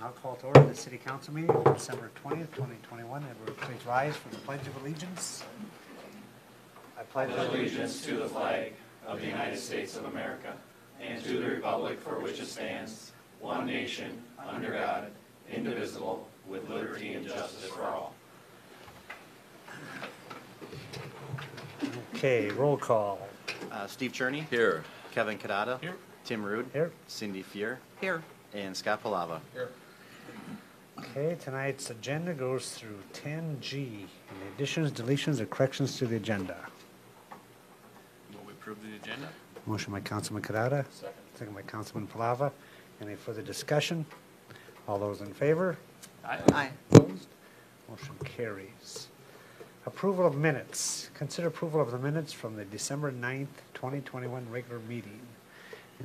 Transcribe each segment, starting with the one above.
I'll call to order the City Council meeting on December 20th, 2021. Everyone please rise for the Pledge of Allegiance. I pledge allegiance to the flag of the United States of America and to the republic for which it stands, one nation, under God, indivisible, with liberty and justice for all. Okay, roll call. Steve Cherney. Here. Kevin Kadada. Here. Tim Rude. Here. Cindy Fier. Here. And Scott Palava. Here. Okay, tonight's agenda goes through 10G. Any additions, deletions, or corrections to the agenda? Will we approve the agenda? Motion by Councilman Kadada. Second by Councilman Palava. Any further discussion? All those in favor? Aye. Opposed? Motion carries. Approval of minutes. Consider approval of the minutes from the December 9th, 2021 regular meeting.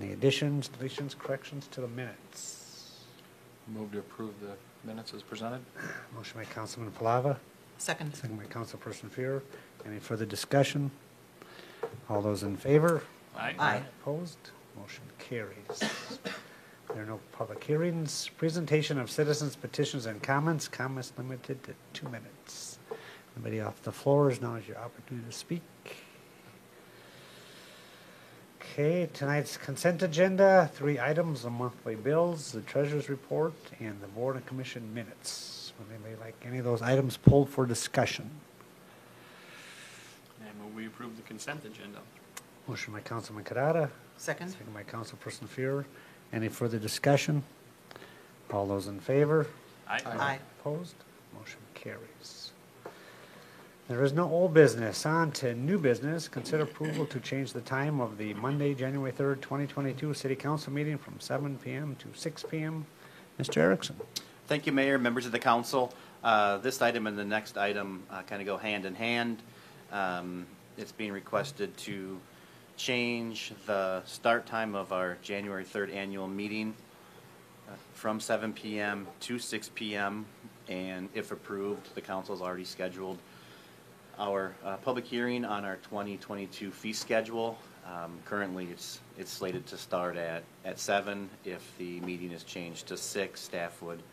Any additions, deletions, corrections to the minutes? Move to approve the minutes as presented. Motion by Councilman Palava. Second. Second by Councilperson Fier. Any further discussion? All those in favor? Aye. Opposed? Motion carries. There are no public hearings. Presentation of citizens' petitions and comments. Comments limited to 2 minutes. Anybody off the floor, now is your opportunity to speak. Okay, tonight's consent agenda, 3 items, the monthly bills, the treasurer's report, and the board and commission minutes. Would anybody like any of those items pulled for discussion? And will we approve the consent agenda? Motion by Councilman Kadada. Second. Second by Councilperson Fier. Any further discussion? All those in favor? Aye. Opposed? Motion carries. There is no old business. On to new business. Consider approval to change the time of the Monday, January 3rd, 2022 City Council meeting from 7 p.m. to 6 p.m. Mr. Erickson. Thank you, Mayor, members of the council. This item and the next item kind of go hand in hand. It's being requested to change the start time of our January 3rd annual meeting from 7 p.m. to 6 p.m. And if approved, the council has already scheduled our public hearing on our 2022 fee schedule. Currently, it's slated to start at 7. If the meeting is changed to 6, staff would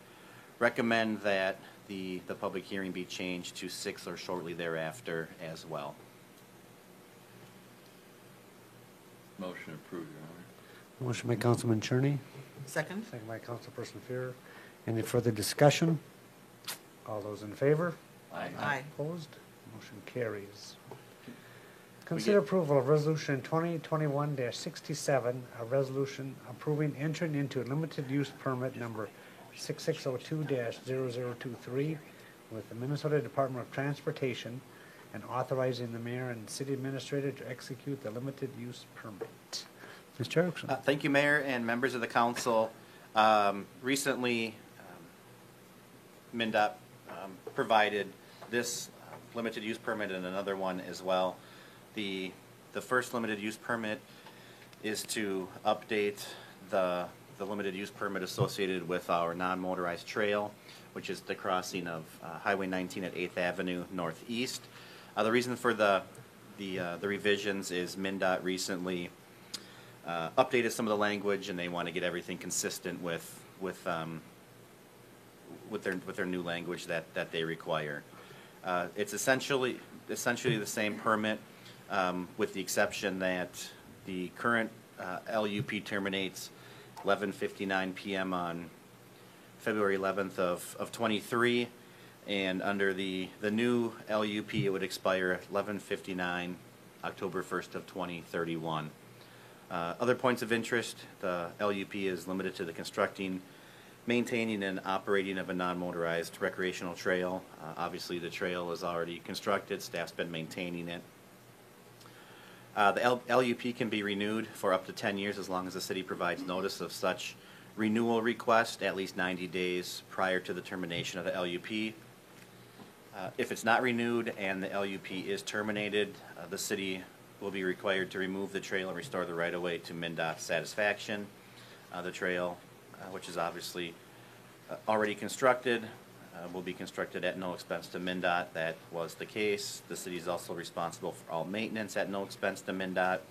recommend that the public hearing be changed to 6 or shortly thereafter as well. Motion approved, Your Honor. Motion by Councilman Cherney. Second. Second by Councilperson Fier. Any further discussion? All those in favor? Aye. Opposed? Motion carries. Consider approval of Resolution 2021-67, a resolution approving entering into a limited use permit number 6602-0023 with the Minnesota Department of Transportation and authorizing the mayor and city administrator to execute the limited use permit. Mr. Erickson. Thank you, Mayor and members of the council. Recently, MnDOT provided this limited use permit and another one as well. The first limited use permit is to update the limited use permit associated with our non-motorized trail, which is the crossing of Highway 19 at 8th Avenue Northeast. The reason for the revisions is MnDOT recently updated some of the language, and they want to get everything consistent with their new language that they require. It's essentially the same permit, with the exception that the current LUP terminates 11:59 p.m. on February 11th of 23, and under the new LUP it would expire 11:59 October 1st of 2031. Other points of interest: the LUP is limited to the constructing, maintaining, and operating of a non-motorized recreational trail. Obviously, the trail is already constructed. Staff's been maintaining it. The LUP can be renewed for up to 10 years as long as the city provides notice of such renewal request at least 90 days prior to the termination of the LUP. If it's not renewed and the LUP is terminated, the city will be required to remove the trail and restore the right-of-way to MnDOT's satisfaction. The trail, which is obviously already constructed, will be constructed at no expense to MnDOT. That was the case. The city is also responsible for all maintenance at no expense to MnDOT.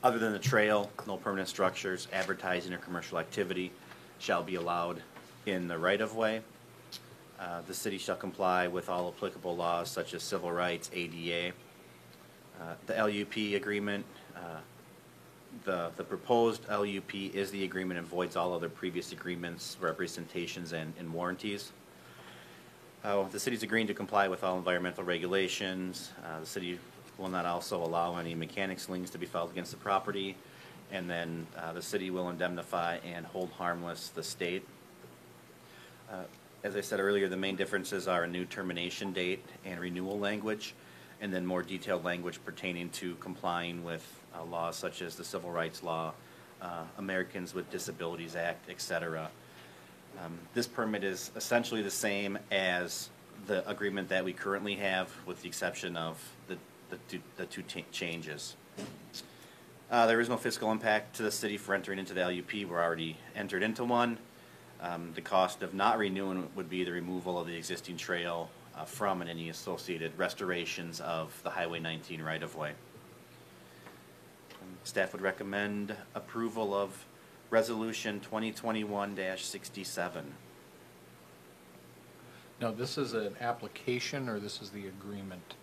Other than the trail, no permanent structures, advertising, or commercial activity shall be allowed in the right-of-way. The city shall comply with all applicable laws such as civil rights, ADA. The LUP agreement, the proposed LUP is the agreement and voids all other previous agreements, representations, and warranties. The city's agreeing to comply with all environmental regulations. The city will not also allow any mechanics liens to be filed against the property. And then the city will indemnify and hold harmless the state. As I said earlier, the main differences are a new termination date and renewal language, and then more detailed language pertaining to complying with laws such as the Civil Rights Law, Americans with Disabilities Act, etc. This permit is essentially the same as the agreement that we currently have, with the exception of the two changes. There is no fiscal impact to the city for entering into the LUP. We're already entered into one. The cost of not renewing would be the removal of the existing trail from and any associated restorations of the Highway 19 right-of-way. Staff would recommend approval of Resolution 2021-67. Now, this is an application, or this is the agreement?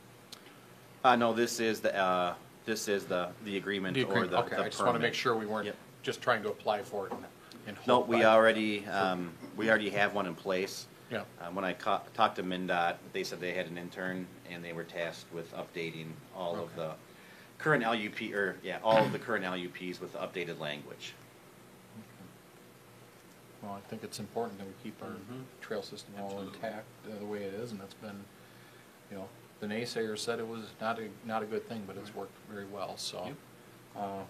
No, this is the agreement or the Okay, the I just want to permit. make sure we weren't Yep. just trying to apply for it and No, hold we back. already have one in place. Yeah, When I talked to MnDOT, they said they had an intern and they were tasked with updating all of Okay. the current LUP, all of the current LUPs with updated language. well, I think it's important that we keep our trail system all intact the way it is, and that's been, you know, the naysayers said it was not a good thing, but it's worked very well, so. Yep.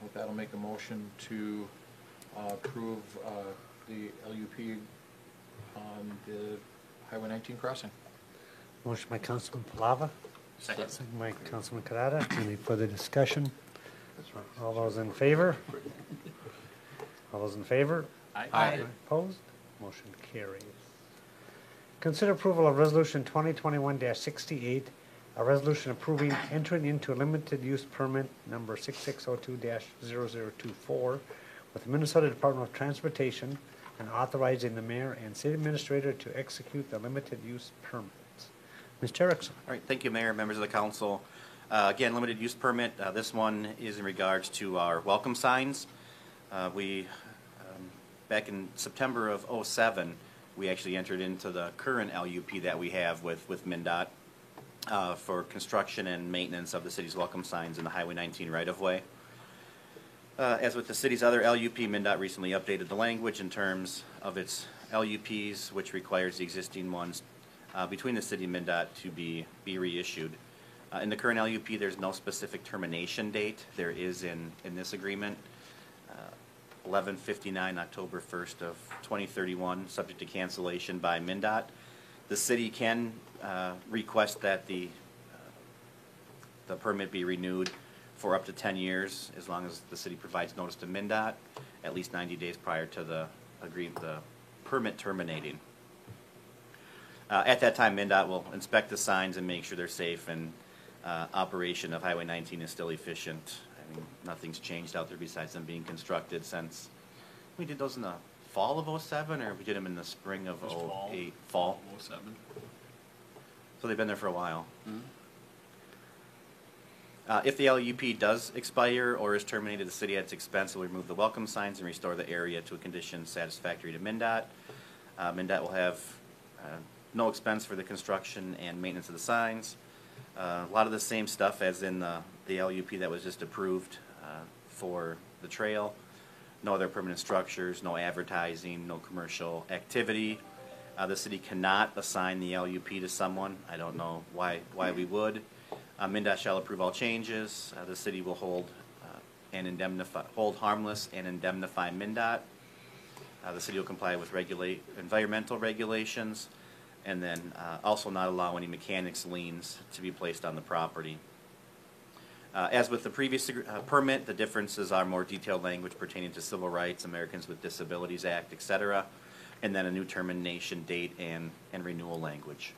With that, I'll make a motion to approve the LUP on the Highway 19 crossing. Motion by Councilman Palava, Second. second by Councilman Karada. Any further discussion? All those in favor? All those in favor? Aye. Opposed? Motion carries. Consider approval of Resolution 2021-68, a resolution approving entering into a limited use permit number 6602-0024 with the Minnesota Department of Transportation and authorizing the mayor and city administrator to execute the limited use permit. Mr. Erickson. All right, thank you, Mayor, members of the council. Again, limited use permit. This one is in regards to our welcome signs. Back in September of '07, we actually entered into the current LUP that we have with MnDOT for construction and maintenance of the city's welcome signs in the Highway 19 right-of-way. As with the city's other LUP, MnDOT recently updated the language in terms of its LUPs, which requires the existing ones between the city and MnDOT to be reissued. In the current LUP, there's no specific termination date. There is in this agreement, 11/59, October 1st of 2031, subject to cancellation by MnDOT. The city can request that the permit be renewed for up to 10 years, as long as the city provides notice to MnDOT at least 90 days prior to the permit terminating. At that time, MnDOT will inspect the signs and make sure they're safe, and operation of Highway 19 is still efficient. I mean, nothing's changed out there besides them being constructed since, we did those in the fall of '07, or we did them in the spring of It was fall. '08? Fall. 07. So they've been there for a while. If the LUP does expire or is terminated, the city at its expense will remove the welcome signs and restore the area to a condition satisfactory to MnDOT. MnDOT will have no expense for the construction and maintenance of the signs. A lot of the same stuff as in the LUP that was just approved for the trail. No other permanent structures, no advertising, no commercial activity. The city cannot assign the LUP to someone. I don't know why we would. MnDOT shall approve all changes. The city will hold harmless and indemnify MnDOT. The city will comply with environmental regulations, and then also not allow any mechanics liens to be placed on the property. As with the previous permit, the differences are more detailed language pertaining to civil rights, Americans with Disabilities Act, etc., and then a new termination date and renewal language.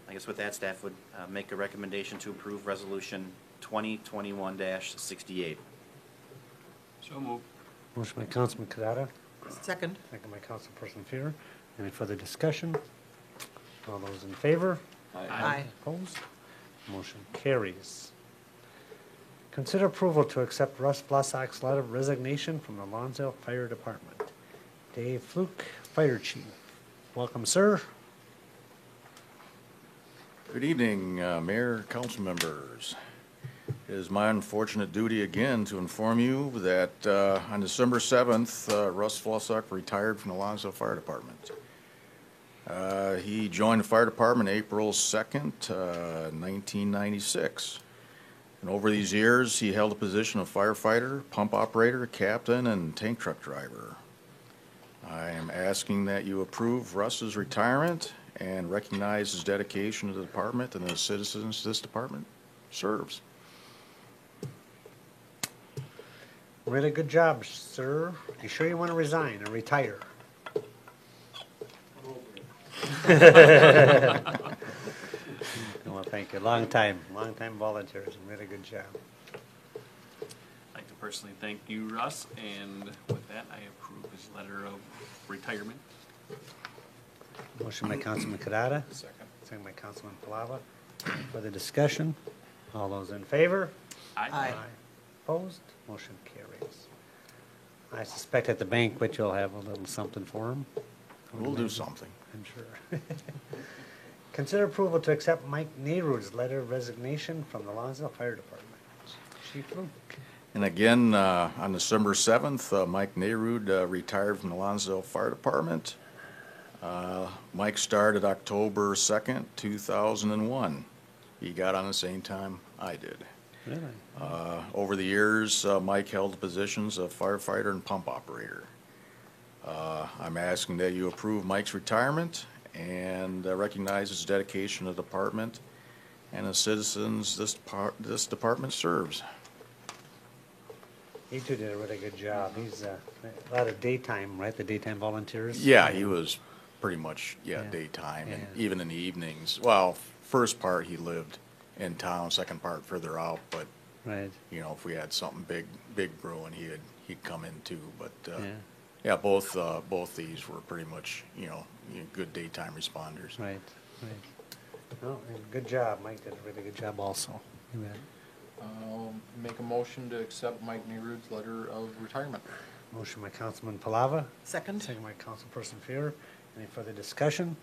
I guess with that, staff would make a recommendation to approve Resolution 2021-68. So moved. Motion by Councilman Kadada, Second. second by Councilperson Fear. Any further discussion? All those in favor? Aye. Opposed? Motion carries. Consider approval to accept Russ Blasak's letter of resignation from the Lonsdale Fire Department. Dave Fluke, Fire Chief. Welcome, sir. Good evening, Mayor, council members. It is my unfortunate duty again to inform you that on December 7th, Russ Vlasak retired from the Lonsdale Fire Department. He joined the fire department April 2nd, 1996. And over these years, he held the position of firefighter, pump operator, captain, and tank truck driver. I am asking that you approve Russ's retirement and recognize his dedication to the department and the citizens this department serves. Really good job, sir. You sure you want to resign or retire? Well, thank you. Long time volunteers. Really good job. I'd like to personally thank you, Russ, and with that, I approve his letter of retirement. Motion by Councilman Kadada, Second. second by Councilman Palava. Further discussion? All those in favor? Aye. Opposed? Motion carries. I suspect at the banquet you'll have a little something for him. We'll do something. I'm sure. Consider approval to accept Mike Nehru's letter of resignation from the Lonsdale Fire Department. Chief Luke. And again, on December 7th, Mike Nerud retired from the Lonsdale Fire Department. Mike started October 2nd, 2001. He got on the same time I did. Really? Over the years, Mike held the positions of firefighter and pump operator. I'm asking that you approve Mike's retirement and recognize his dedication to the department and the citizens this department serves. He too did a really good job. He's a lot of daytime, right? The daytime volunteers? Yeah, he was pretty much, Yeah. daytime, and Yeah. even in the evenings. Well, first part he lived in town, second part further out, but, Right. you know, if we had something big brewing, he'd come in too, but, Yeah. yeah, both these were pretty much, good daytime responders. Right. Right. Oh, and good job. Mike did a really good job also. You bet. I'll make a motion to accept Mike Nerud's letter of retirement. Motion by Councilman Palava, Second. second by Councilperson Fear. Any further discussion?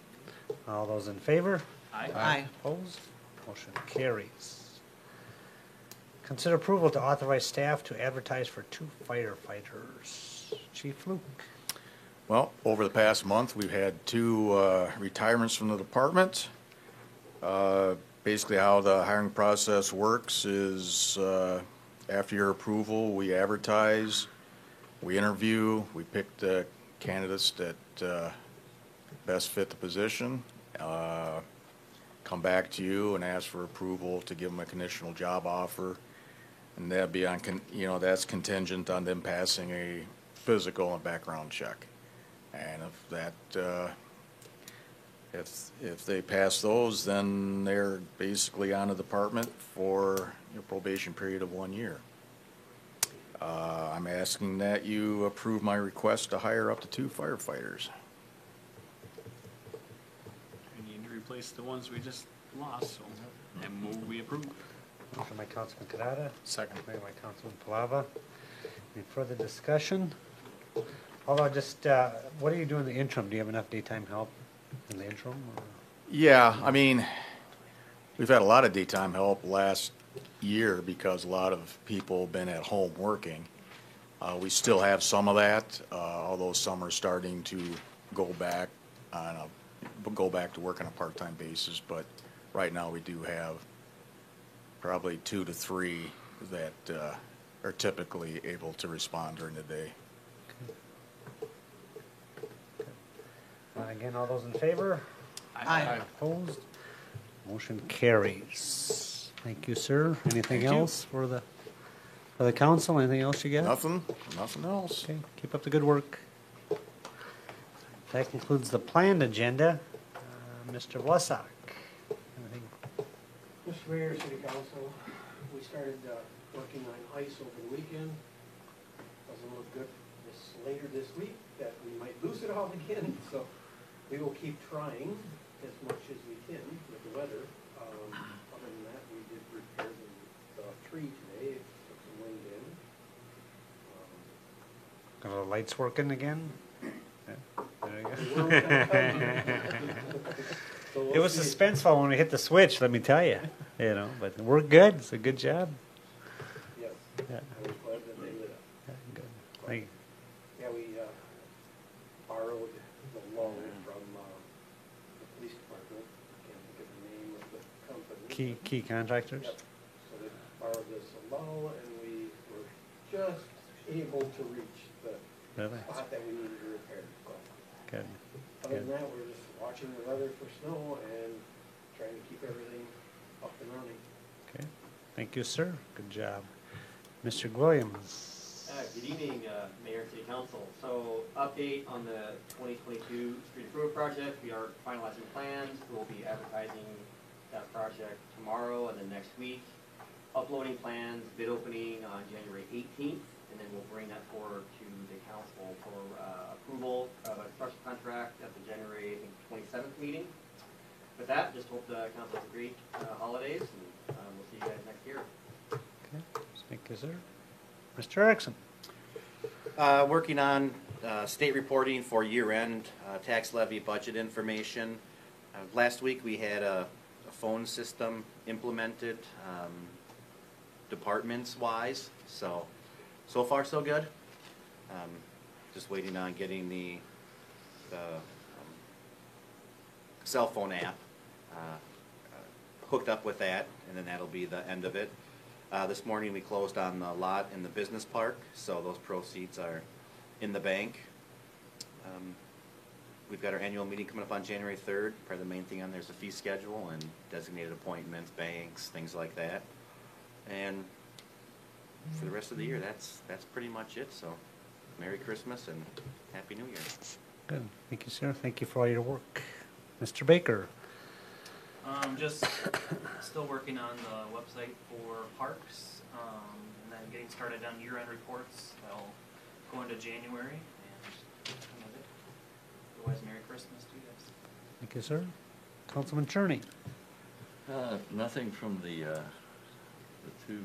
All those in favor? Aye. Opposed? Motion carries. Consider approval to authorize staff to advertise for 2 firefighters. Chief Luke. Well, over the past month, we've had 2 retirements from the department. Basically, how the hiring process works is after your approval, we advertise, we interview, we pick the candidates that best fit the position, come back to you and ask for approval to give them a conditional job offer. And that'd be on, that's contingent on them passing a physical and background check. And if that, if they pass those, then they're basically on the department for a probation period of 1 year. I'm asking that you approve my request to hire up to 2 firefighters. We need to replace the ones we just lost, so, and move we approve. Motion by Councilman Kadada, Second. second by Councilman Palava. Any further discussion? Although just, what do you do in the interim? Do you have enough daytime help in the interim? Or? Yeah, I mean, we've had a lot of daytime help last year because a lot of people have been at home working. We still have some of that, although some are starting to go back to work on a part-time basis. But right now, we do have probably 2 to 3 that are typically able to respond during the day. Again, all those in favor? Aye. Opposed? Motion carries. Thank you, sir. Anything Thank you. else for the council? Anything else you got? Nothing else. Okay, keep up the good work. That concludes the planned agenda. Mr. Vlasak. Anything? Mr. Mayor, City Council, we started working on ice over the weekend. Doesn't look good this chance later this week that we might lose it all again, so we will keep trying as much as we can with the weather. Other than that, we did repair the tree today, took some wind in. Are the lights working again? Yeah, there you We go. weren't gonna come. So we'll It was see. suspenseful when we hit the switch, let me tell you, but we're good, it's a good job. Yes, Yeah, I was glad that they lit up. yeah, good. Thank you. Yeah, we borrowed the loan from the police department. Can't think of the name of the company. Key contractors? Yep. So they borrowed this loan, and we were just able to reach the Really? spot that we needed to repair. So Good. other than that, we're just watching the weather for snow and trying to keep everything up and running. Okay, thank you, sir. Good job. Mr. Williams? Good evening, Mayor and City Council. So, update on the 2022 street improvement project. We are finalizing plans. We'll be advertising that project tomorrow and then next week. Uploading plans, bid opening on January 18th, and then we'll bring that forward to the council for approval of a construction contract at the January, I think, 27th meeting. With that, just hope the council has a great holidays, and we'll see you guys next year. Okay, thank you, sir. Mr. Erickson? Working on state reporting for year-end tax levy budget information. Last week, we had a phone system implemented, departments-wise, so far so good. Just waiting on getting the cell phone app hooked up with that, and then that'll be the end of it. This morning we closed on the lot in the business park, so those proceeds are in the bank. We've got our annual meeting coming up on January 3rd. Probably the main thing on there is the fee schedule and designated appointments, banks, things like that. And for the rest of the year, that's pretty much it. So Merry Christmas and Happy New Year. Good, thank you, sir. Thank you for all your work. Mr. Baker? Just still working on the website for parks, and then getting started on year-end reports. That'll go into January, and that's kind of it. Otherwise, Merry Christmas to you guys. Thank you, sir. Councilman Cherney? Nothing from the two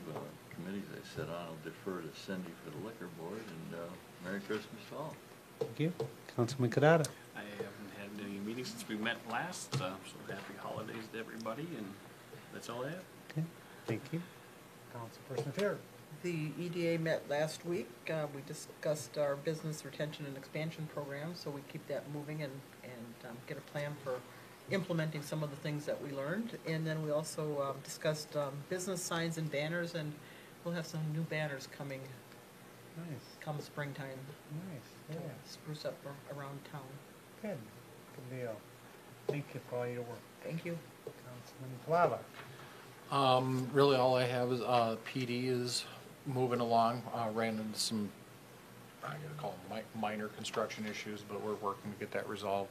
committees I sit on. I'll defer to Cindy for the liquor board, and Merry Christmas to all. Thank you. Councilman Kadada? I haven't had any meetings since we met last, so happy holidays to everybody, and that's all I have. Okay, thank you. Councilperson Fair? The EDA met last week. We discussed our business retention and expansion program, so we keep that moving and get a plan for implementing some of the things that we learned. And then we also discussed business signs and banners, and we'll have some new banners coming Nice, come springtime nice, to yeah. spruce up around town. Good, good deal. Thank you for all your work. Thank you. Councilman Plava? Really all I have is, PD is moving along, ran into some, I gotta call them minor construction issues, but we're working to get that resolved.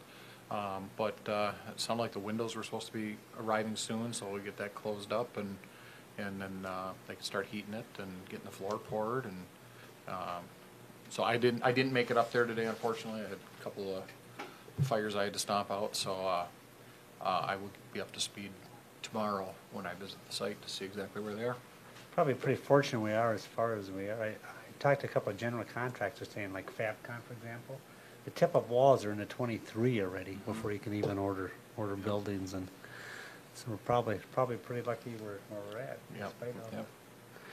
But it sounded like the windows were supposed to be arriving soon, so we'll get that closed up and then they can start heating it and getting the floor poured and, so I didn't make it up there today, unfortunately. I had a couple of fires I had to stomp out, so I will be up to speed tomorrow when I visit the site to see exactly where they are. Probably pretty fortunate we are as far as we are. I talked to a couple of general contractors saying, like Fabcon, for example, the tip-up walls are in the 23 already before you can even order buildings, and so we're probably pretty lucky where we're at. Yep, despite all yep.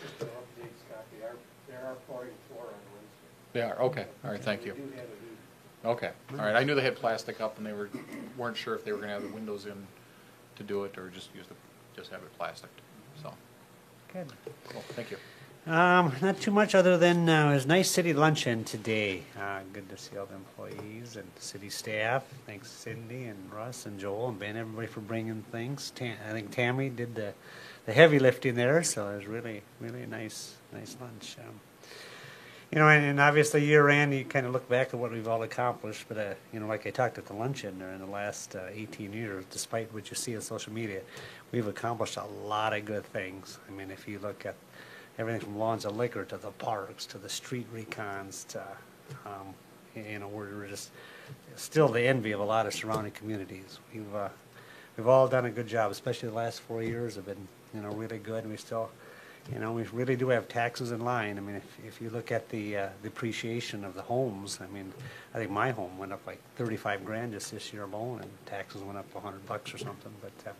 Just an update, Scott, they are pouring floor on Wednesday. They are, okay, all right, thank you. We do have a heat. Okay, all right, I knew they had plastic up and they weren't sure if they were gonna have the windows in to do it or just have it plastic, so, Good. cool, thank you. Not too much other than it was a nice city luncheon today. Good to see all the employees and city staff. Thanks Cindy and Russ and Joel and Ben, everybody for bringing things. I think Tammy did the heavy lifting there, so it was really a nice lunch. And obviously year-end, you kind of look back at what we've all accomplished, but like I talked at the luncheon there in the last 18 years, despite what you see on social media, we've accomplished a lot of good things. I mean, if you look at everything from lawns of liquor to the parks to the street recons to You know, we're just still the envy of a lot of surrounding communities. We've all done a good job, especially the last 4 years have been, you know, really good, and we still, you know, we really do have taxes in line. I mean, if you look at the depreciation of the homes, I mean, I think my home went up like 35 grand just this year alone, and taxes went up $100 or something, but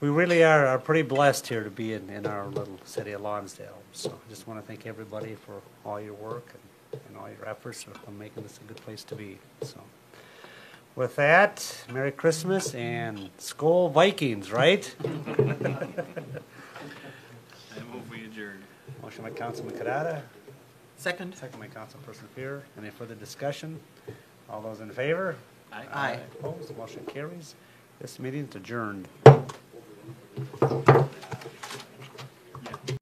we really are pretty blessed here to be in our little city of Lonsdale. So I just want to thank everybody for all your work and all your efforts on making this a good place to be. So with that, Merry Christmas and Skol Vikings, right? I move we adjourn. Motion by Councilman Kadada, Second? second by Councilperson Fear. Any further discussion? All those in favor? Aye. Opposed? Motion carries. This meeting is adjourned.